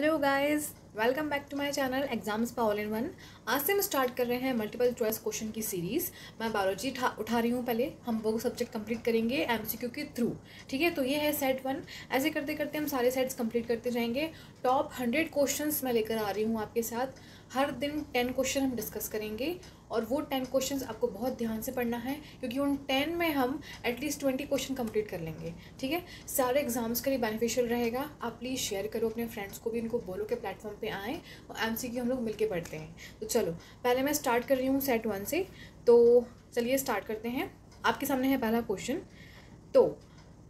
Hello guys, welcome back to my channel exams पर all in one. आज से हम स्टार्ट कर रहे हैं मल्टीपल चॉइस क्वेश्चन की सीरीज़। मैं बायोलॉजी उठा रही हूँ। पहले हम वो सब्जेक्ट कंप्लीट करेंगे एमसीक्यू के थ्रू। ठीक है, तो ये है सेट 1। ऐसे करते करते हम सारे सेट्स कंप्लीट करते जाएंगे। टॉप 100 क्वेश्चंस मैं लेकर आ रही हूँ आपके साथ। हर दिन 10 क्वेश्चन हम डिस्कस करेंगे और वो 10 क्वेश्चंस आपको बहुत ध्यान से पढ़ना है, क्योंकि उन 10 में हम एटलीस्ट 20 क्वेश्चन कंप्लीट कर लेंगे। ठीक है, सारे एग्जाम्स के लिए बेनिफिशियल रहेगा। आप प्लीज़ शेयर करो अपने फ्रेंड्स को भी, इनको बोलो कि प्लेटफॉर्म पे आएँ और एमसीक्यू हम लोग मिलके पढ़ते हैं। तो चलो, पहले मैं स्टार्ट कर रही हूँ सेट 1 से। तो चलिए स्टार्ट करते हैं। आपके सामने है पहला क्वेश्चन। तो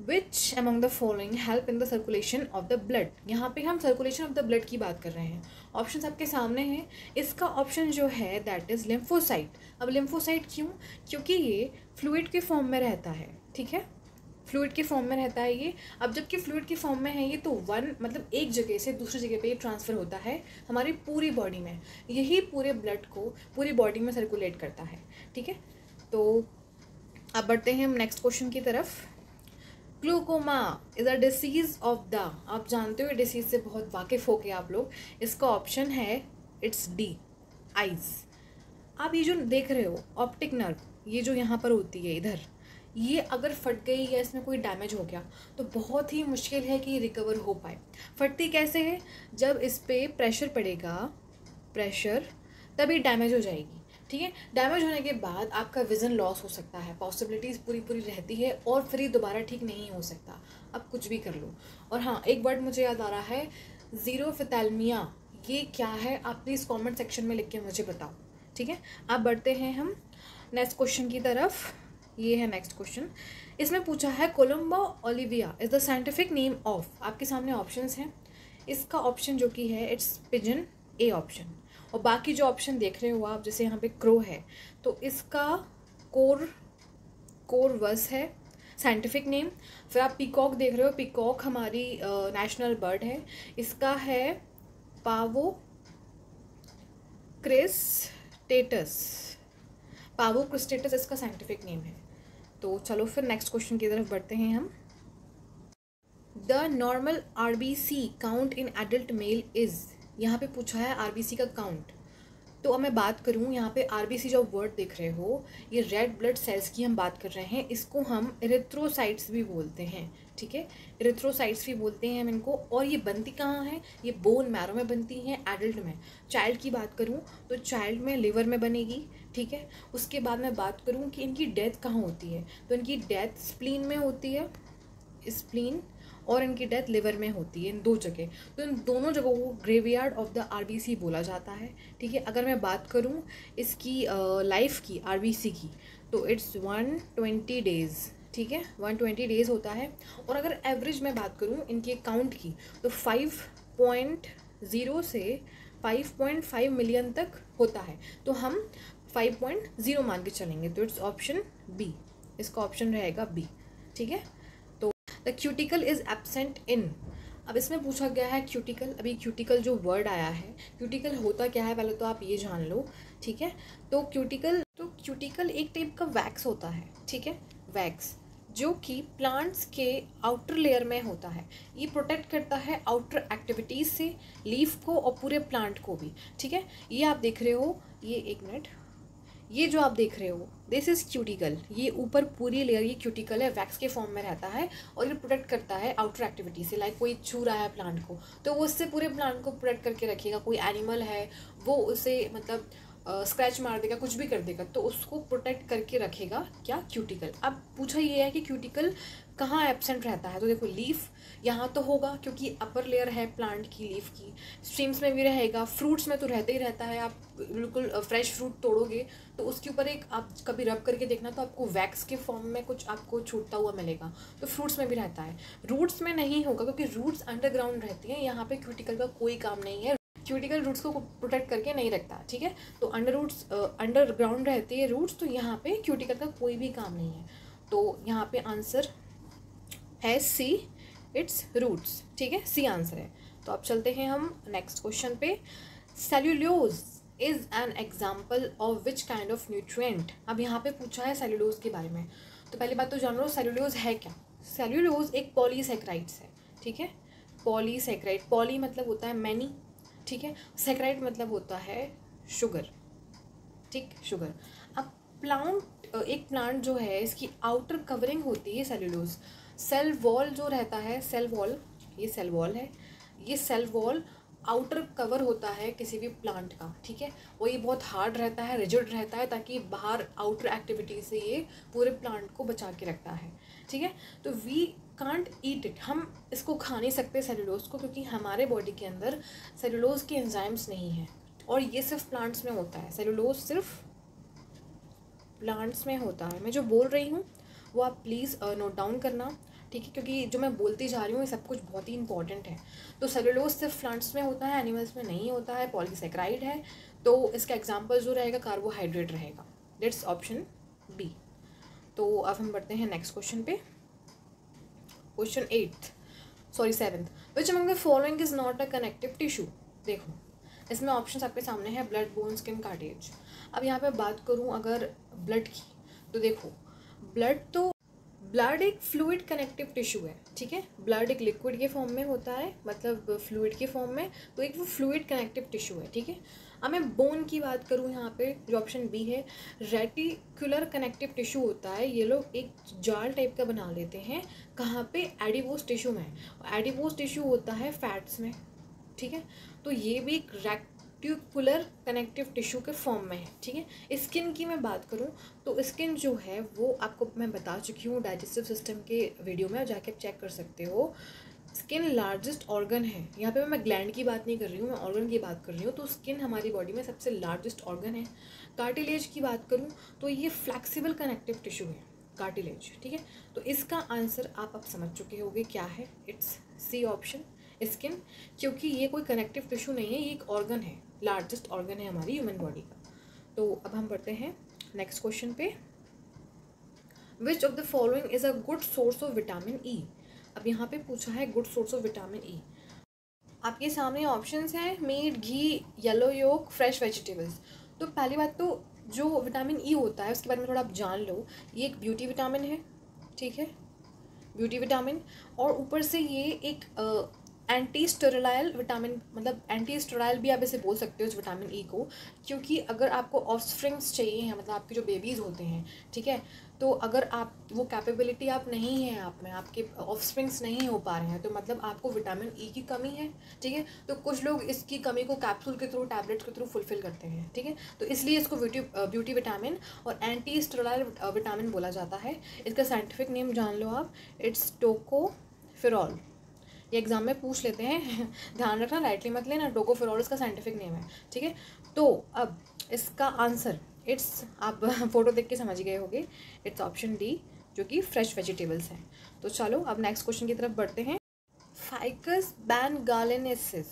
विच among the following help in the circulation of the blood. यहाँ पे हम सर्कुलेशन ऑफ द ब्लड की बात कर रहे हैं। ऑप्शन आपके सामने हैं। इसका ऑप्शन जो है दैट इज़ लिम्फोसाइट। अब लिम्फोसाइट क्यों? क्योंकि ये फ्लूइड के फॉर्म में रहता है। ठीक है, फ्लूइड के फॉर्म में रहता है ये। अब जबकि फ्लूइड के फॉर्म में है ये, तो मतलब एक जगह से दूसरी जगह पे ये ट्रांसफ़र होता है हमारी पूरी बॉडी में। यही पूरे ब्लड को पूरी बॉडी में सर्कुलेट करता है। ठीक है, तो अब बढ़ते हैं हम नेक्स्ट क्वेश्चन की तरफ। Glaucoma is a disease of the. आप जानते हो ये डिसीज़ से बहुत वाकिफ़ हो गए आप लोग। इसका ऑप्शन है इट्स डी, आइज़। आप ये जो देख रहे हो ऑप्टिक नर्व, ये जो यहाँ पर होती है इधर, ये अगर फट गई या इसमें कोई डैमेज हो गया तो बहुत ही मुश्किल है कि रिकवर हो पाए। फटती कैसे है? जब इस पर प्रेशर पड़ेगा, प्रेशर, तभी डैमेज हो जाएगी। ठीक है, डैमेज होने के बाद आपका विज़न लॉस हो सकता है, पॉसिबिलिटीज़ पूरी रहती है और फिर दोबारा ठीक नहीं हो सकता। अब कुछ भी कर लो। और हाँ, एक वर्ड मुझे याद आ रहा है, ज़ीरोफिथैल्मिया। ये क्या है? आप प्लीज़ कमेंट सेक्शन में लिख के मुझे बताओ। ठीक है, अब बढ़ते हैं हम नेक्स्ट क्वेश्चन की तरफ। ये है नेक्स्ट क्वेश्चन। इसमें पूछा है Columba Olivia is the scientific name of. आपके सामने ऑप्शंस हैं। इसका ऑप्शन जो कि है इट्स पिजन, ए ऑप्शन। और बाकी जो ऑप्शन देख रहे हो आप, जैसे यहाँ पे क्रो है, तो इसका कोरवस है साइंटिफिक नेम। फिर आप पीकॉक देख रहे हो, पीकॉक हमारी नेशनल बर्ड है। इसका है पावो क्रिस्टेटस, पावो क्रिस्टेटस इसका साइंटिफिक नेम है। तो चलो फिर नेक्स्ट क्वेश्चन की तरफ बढ़ते हैं हम। The normal RBC count in adult mail is. यहाँ पे पूछा है आरबीसी का काउंट। तो अब मैं बात करूँ, यहाँ पे आरबीसी जो वर्ड देख रहे हो, ये रेड ब्लड सेल्स की हम बात कर रहे हैं। इसको हम इरिथ्रोसाइट्स भी बोलते हैं। ठीक है, इरिथ्रोसाइट्स भी बोलते हैं हम इनको। और ये बनती कहाँ है? ये बोन मैरो में बनती हैं एडल्ट में। चाइल्ड की बात करूँ तो चाइल्ड में लिवर में बनेगी। ठीक है, उसके बाद मैं बात करूँ कि इनकी डेथ कहाँ होती है, तो इनकी डेथ स्प्लीन में होती है, स्प्लीन, और इनकी डेथ लिवर में होती है, इन दो जगह। तो इन दोनों जगहों को ग्रेवयार्ड ऑफ द आरबीसी बोला जाता है। ठीक है, अगर मैं बात करूँ इसकी लाइफ की, आरबीसी की, तो इट्स 120 डेज़। ठीक है, 120 डेज़ होता है। और अगर एवरेज में बात करूँ इनके काउंट की, तो 5.0 से 5.5 मिलियन तक होता है। तो हम 5.0 मान के चलेंगे। तो इट्स ऑप्शन बी, इसका ऑप्शन रहेगा बी। ठीक है, the cuticle is absent in. अब इसमें पूछा गया है क्यूटिकल। अभी क्यूटिकल जो वर्ड आया है, क्यूटिकल होता क्या है पहले तो आप ये जान लो। ठीक है, तो क्यूटिकल एक टाइप का वैक्स होता है। ठीक है, वैक्स जो कि प्लांट्स के आउटर लेयर में होता है। ये प्रोटेक्ट करता है आउटर एक्टिविटीज़ से लीफ को और पूरे प्लांट को भी। ठीक है, ये आप देख रहे हो, ये एक मिनट, ये जो आप देख रहे हो दिस इज़ क्यूटिकल। ये ऊपर पूरी लेयर ये क्यूटिकल है, वैक्स के फॉर्म में रहता है और ये प्रोटेक्ट करता है आउटर एक्टिविटी से। लाइक कोई छू रहा है प्लांट को, तो वो उससे पूरे प्लांट को प्रोटेक्ट करके रखेगा। कोई एनिमल है वो उसे मतलब स्क्रैच मार देगा, कुछ भी कर देगा, तो उसको प्रोटेक्ट करके रखेगा क्या? क्यूटिकल। अब पूछा ये है कि क्यूटिकल कहाँ एब्सेंट रहता है। तो देखो, लीफ यहाँ तो होगा क्योंकि अपर लेयर है प्लांट की, लीफ की। स्ट्रीम्स में भी रहेगा, फ्रूट्स में तो रहता ही रहता है। आप बिल्कुल फ्रेश फ्रूट तोड़ोगे तो उसके ऊपर एक आप कभी रब करके देखना, तो आपको वैक्स के फॉर्म में कुछ आपको छूटता हुआ मिलेगा। तो फ्रूट्स में भी रहता है, रूट्स में नहीं होगा क्योंकि रूट्स अंडरग्राउंड रहती हैं। यहाँ पे क्यूटिकल का कोई काम नहीं है, क्यूटिकल रूट्स को प्रोटेक्ट करके नहीं रखता। ठीक है, तो अंडरग्राउंड रहती है रूट्स, तो यहाँ पे क्यूटिकल का कोई भी काम नहीं है। तो यहाँ पे आंसर है सी, इट्स रूट्स। ठीक है, सी आंसर है। तो अब चलते हैं हम नेक्स्ट क्वेश्चन पे। Cellulose is an example of which kind of nutrient. अब यहाँ पे पूछा है सेल्यूलोज के बारे में। तो पहली बात तो जान लो सेल्यूलोज है क्या। सेल्यूलोज एक पॉलीसेक्राइड्स है। ठीक है, पॉलीसेक्राइड, पॉली मतलब होता है मैनी, ठीक है, सेक्राइड मतलब होता है शुगर, ठीक, शुगर। अब एक प्लांट जो है इसकी आउटर कवरिंग होती है सेल्यूलोज। सेल वॉल जो रहता है, सेल वॉल, ये सेल वॉल है, ये सेल वॉल आउटर कवर होता है किसी भी प्लांट का, ठीक है, और ये बहुत हार्ड रहता है, रिजिड रहता है, ताकि बाहर आउटर एक्टिविटी से ये पूरे प्लांट को बचा के रखता है, ठीक है। तो वी कांट ईट इट, हम इसको खा नहीं सकते सेल्यूलोज को, क्योंकि हमारे बॉडी के अंदर सेल्यूलोज के एंजाइम्स नहीं हैं, और ये सिर्फ प्लांट्स में होता है, सेल्यूलोज सिर्फ प्लांट्स में होता है। मैं जो बोल रही हूँ वो आप प्लीज़ नोट डाउन करना, ठीक है, क्योंकि जो मैं बोलती जा रही हूँ ये सब कुछ बहुत ही इंपॉर्टेंट है। तो सेलुलोज सिर्फ प्लांट्स में होता है, एनिमल्स में नहीं होता है, पॉलीसेक्राइड है, तो इसका एग्जाम्पल जो रहेगा कार्बोहाइड्रेट रहेगा, दैट्स ऑप्शन बी। तो अब हम बढ़ते हैं नेक्स्ट क्वेश्चन पे, question 7th, which among the following is not a connective tissue. देखो इसमें ऑप्शन आपके सामने है ब्लड, बोन, स्किन, कार्टिलेज। अब यहाँ पे बात करूँ अगर ब्लड की, तो देखो ब्लड एक फ्लूइड कनेक्टिव टिश्यू है, ठीक है, ब्लड एक लिक्विड के फॉर्म में होता है, मतलब फ्लूइड के फॉर्म में, तो एक वो फ्लूइड कनेक्टिव टिश्यू है, ठीक है। अब मैं बोन की बात करूँ यहाँ पे, जो ऑप्शन बी है, रेटिकुलर कनेक्टिव टिश्यू होता है, ये लोग एक जाल टाइप का बना लेते हैं, कहाँ पे, एडिपोज टिश्यू में, एडिपोज टिश्यू होता है फैट्स में, ठीक है, तो ये भी एक रेटिकुलर कनेक्टिव टिश्यू के फॉर्म में है, ठीक है। स्किन की मैं बात करूँ तो स्किन जो है वो आपको मैं बता चुकी हूँ डाइजेस्टिव सिस्टम के वीडियो में, जाके आप चेक कर सकते हो। स्किन लार्जेस्ट ऑर्गन है, यहाँ पे मैं ग्लैंड की बात नहीं कर रही हूँ, मैं ऑर्गन की बात कर रही हूँ, तो स्किन हमारी बॉडी में सबसे लार्जेस्ट ऑर्गन है। कार्टिलेज की बात करूँ तो ये फ्लैक्सिबल कनेक्टिव टिश्यू है, कार्टिलेज, ठीक है। तो इसका आंसर आप समझ चुके होंगे क्या है, इट्स सी ऑप्शन, स्किन, क्योंकि ये कोई कनेक्टिव टिश्यू नहीं है, ये एक ऑर्गन है, लार्जेस्ट ऑर्गन है हमारी ह्यूमन बॉडी का। तो अब हम बढ़ते हैं नेक्स्ट क्वेश्चन पे, which of the following is a good source of vitamin E. अब यहाँ पे पूछा है good source of vitamin E. आपके सामने ऑप्शंस हैं मीट, घी, येलो योक, फ्रेश वेजिटेबल्स। तो पहली बात तो जो विटामिन ई होता है उसके बारे में थोड़ा आप जान लो, ये एक ब्यूटी विटामिन है, ठीक है, ब्यूटी विटामिन, और ऊपर से ये एक एंटी स्टेरलाइल विटामिन, मतलब एंटी स्टेरलाइल भी आप इसे बोल सकते हो इस विटामिन ई को, क्योंकि अगर आपको ऑफस्प्रिंग्स चाहिए हैं, मतलब आपके जो बेबीज़ होते हैं, ठीक है, तो अगर आप वो कैपेबिलिटी आप नहीं है, आप में आपके ऑफस्प्रिंग्स नहीं हो पा रहे हैं, तो मतलब आपको विटामिन ई की कमी है, ठीक है। तो कुछ लोग इसकी कमी को कैप्सूल के थ्रू, टैबलेट्स के थ्रू फुलफिल करते हैं, ठीक है, तो इसलिए इसको ब्यूटी विटामिन और एंटी स्टेरलाइल विटामिन बोला जाता है। इसका साइंटिफिक नेम जान लो आप, इट्स टोकोफेरॉल। ये एग्जाम में पूछ लेते हैं, ध्यान रखना, लाइटली मत लेना, टोकोफेरॉल इसका साइंटिफिक नेम है, ठीक है। तो अब इसका आंसर इट्स, आप फोटो देख के समझ गए होंगे, इट्स ऑप्शन डी, जो कि फ्रेश वेजिटेबल्स हैं। तो चलो अब नेक्स्ट क्वेश्चन की तरफ बढ़ते हैं। Ficus benghalensis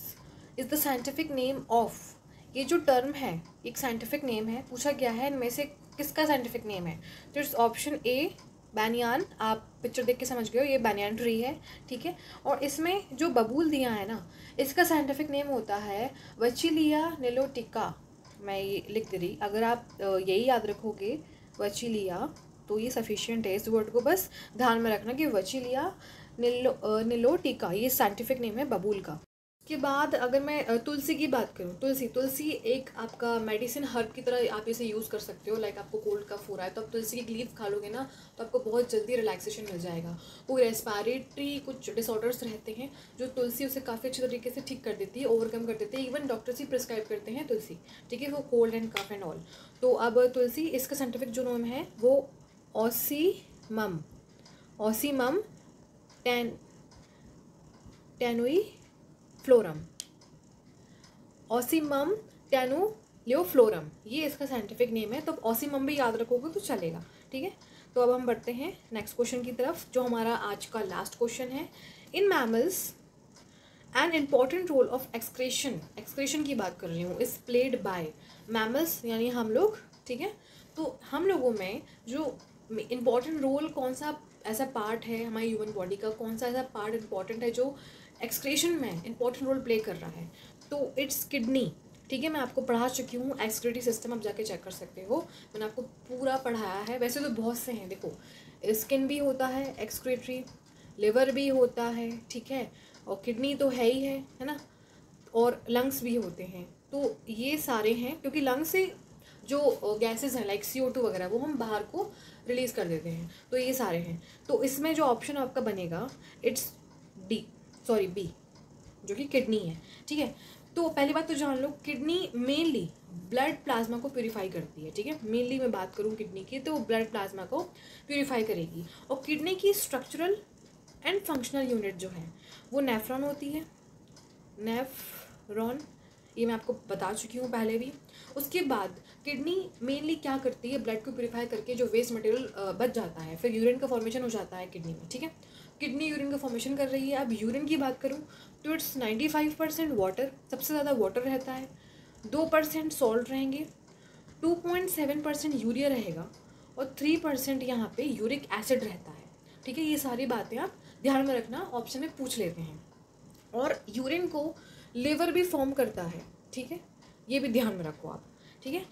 is the scientific name of, ये जो टर्म है एक साइंटिफिक नेम है, पूछा गया है इनमें से किसका साइंटिफिक नेम है। तो इट्स ऑप्शन ए बैनियान, आप पिक्चर देख के समझ गए हो, ये बैनियान ट्री है, ठीक है। और इसमें जो बबूल दिया है ना, इसका साइंटिफिक नेम होता है वचिलिया निलोटिका। मैं ये लिख दे रही, अगर आप यही याद रखोगे वचिलिया, तो ये सफिशिएंट है, इस वर्ड को बस ध्यान में रखना कि वचिलिया निलोटिका ये साइंटिफिक नेम है बबूल का। के बाद अगर मैं तुलसी की बात करूँ, तुलसी एक आपका मेडिसिन हर्ब की तरह आप इसे यूज़ कर सकते हो। लाइक आपको कोल्ड कफ हो रहा है तो आप तुलसी की लीफ खा लोगे ना, तो आपको बहुत जल्दी रिलैक्सेशन मिल जाएगा। कोई रेस्पिरेटरी कुछ डिसऑर्डर्स रहते हैं जो तुलसी उसे काफ़ी अच्छे तरीके से ठीक कर देती है, ओवरकम कर देती है। इवन डॉक्टर्स ही प्रिस्क्राइब करते हैं तुलसी, ठीक है, वो cold and cough and all. तो अब तुलसी, इसका साइंटिफिक जो नेम है वो ऑसीमम टैनुफ्लोरम, ऑसीमम टैनुफ्लोरम, ये इसका साइंटिफिक नेम है। तो ऑसीमम भी याद रखोगे तो चलेगा, ठीक है। तो अब हम बढ़ते हैं नेक्स्ट क्वेश्चन की तरफ, जो हमारा आज का लास्ट क्वेश्चन है। In mammals an important role of excretion की बात कर रही हूँ, इज प्लेड बाय मैमल्स, यानी हम लोग, ठीक है। तो हम लोगों में जो इम्पॉर्टेंट रोल, कौन सा ऐसा पार्ट है हमारी ह्यूमन बॉडी का, कौन सा ऐसा पार्ट इम्पॉर्टेंट है जो एक्सक्रेशन में इम्पॉर्टेंट रोल प्ले कर रहा है, तो इट्स किडनी, ठीक है। मैं आपको पढ़ा चुकी हूँ एक्सक्रीटरी सिस्टम, आप जाके चेक कर सकते हो, मैंने आपको पूरा पढ़ाया है। वैसे तो बहुत से हैं, देखो स्किन भी होता है एक्सक्रीटरी, लिवर भी होता है, ठीक है, और किडनी तो है ही है ना, और लंग्स भी होते हैं। तो ये सारे हैं, क्योंकि लंग्स से जो गैसेस हैं लाइक CO2 वगैरह वो हम बाहर को रिलीज़ कर देते हैं। तो ये सारे हैं। तो इसमें जो ऑप्शन आपका बनेगा इट्स बी, जो कि किडनी है। ठीक है, तो पहली बात तो जान लो, किडनी मेनली ब्लड प्लाज्मा को प्यूरिफाई करती है। ठीक है, मेनली मैं बात करूँ किडनी की तो ब्लड प्लाज्मा को प्यूरिफाई करेगी। और किडनी की स्ट्रक्चरल एंड फंक्शनल यूनिट जो है वो नेफ्रॉन होती है, नेफ्रॉन, ये मैं आपको बता चुकी हूँ पहले भी। उसके बाद किडनी मेनली क्या करती है, ब्लड को प्यूरिफाई करके जो वेस्ट मटेरियल बच जाता है, फिर यूरिन का फॉर्मेशन हो जाता है किडनी में। ठीक है, किडनी यूरिन का फॉर्मेशन कर रही है। अब यूरिन की बात करूँ तो इट्स 95% वाटर, सबसे ज़्यादा वाटर रहता है, 2% सॉल्ट रहेंगे, 2.7% यूरिया रहेगा, और 3% यहाँ पे यूरिक एसिड रहता है। ठीक है, ये सारी बातें आप ध्यान में रखना, ऑप्शन में पूछ लेते हैं। और यूरिन को लिवर भी फॉर्म करता है। ठीक है, ये भी ध्यान में रखो आप। ठीक है,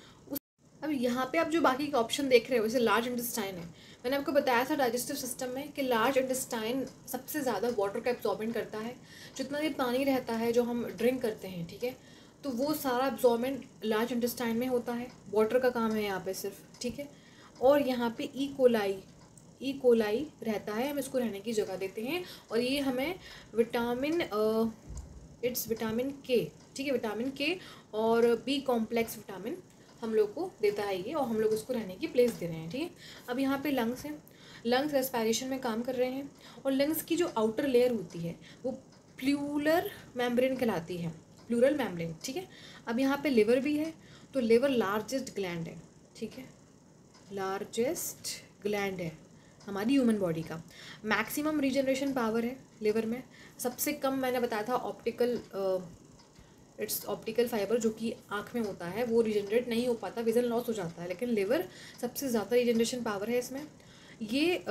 अब यहाँ पे आप जो बाकी के ऑप्शन देख रहे हो, जैसे लार्ज इंटेस्टाइन है, मैंने आपको बताया था डाइजेस्टिव सिस्टम में कि लार्ज इंटेस्टाइन सबसे ज़्यादा वाटर का एब्जॉर्बेंट करता है। जितना भी पानी रहता है जो हम ड्रिंक करते हैं, ठीक है, तो वो सारा एब्जॉर्बेंट लार्ज इंटेस्टाइन में होता है। वाटर का काम है यहाँ पे सिर्फ। ठीक है, और यहाँ पे ई कोलाई रहता है, हम इसको रहने की जगह देते हैं। और ये हमें विटामिन विटामिन के, ठीक है, विटामिन के और B कॉम्प्लेक्स विटामिन हम लोग को देता है ये, और हम लोग उसको रहने की प्लेस दे रहे हैं। ठीक है, अब यहाँ पे लंग्स हैं, लंग्स रेस्पिरेशन में काम कर रहे हैं। और लंग्स की जो आउटर लेयर होती है वो प्लूरल मेम्ब्रेन कहलाती है, प्लूरल मेम्ब्रेन। ठीक है, अब यहाँ पे लिवर भी है, तो लिवर लार्जेस्ट ग्लैंड है। ठीक है, लार्जेस्ट ग्लैंड है हमारी ह्यूमन बॉडी का। मैक्सिमम रीजनरेशन पावर है लिवर में। सबसे कम मैंने बताया था ऑप्टिकल फाइबर जो कि आँख में होता है वो रीजनरेट नहीं हो पाता, विजन लॉस हो जाता है, लेकिन लिवर सबसे ज़्यादा रीजनरेशन पावर है इसमें। ये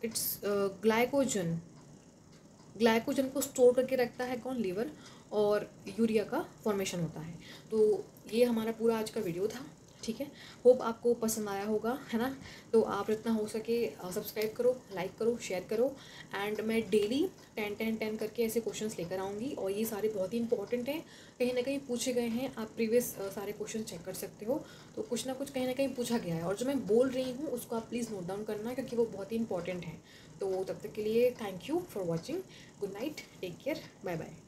इट्स ग्लाइकोजन को स्टोर करके रखता है कौन, लिवर, और यूरिया का फॉर्मेशन होता है। तो ये हमारा पूरा आज का वीडियो था। ठीक है, होप आपको पसंद आया होगा, है ना। तो आप जितना हो सके सब्सक्राइब करो, लाइक करो, शेयर करो। एंड मैं डेली 10 करके ऐसे क्वेश्चंस लेकर आऊँगी, और ये सारे बहुत ही इंपॉर्टेंट हैं, कहीं ना कहीं पूछे गए हैं। आप प्रीवियस सारे क्वेश्चन चेक कर सकते हो, तो कुछ ना कुछ कहीं ना कहीं पूछा गया है। और जो मैं बोल रही हूँ उसको आप प्लीज़ नोट डाउन करना, क्योंकि वो बहुत ही इंपॉर्टेंट है। तो तब तक के लिए thank you for watching. Good night, take care, bye bye.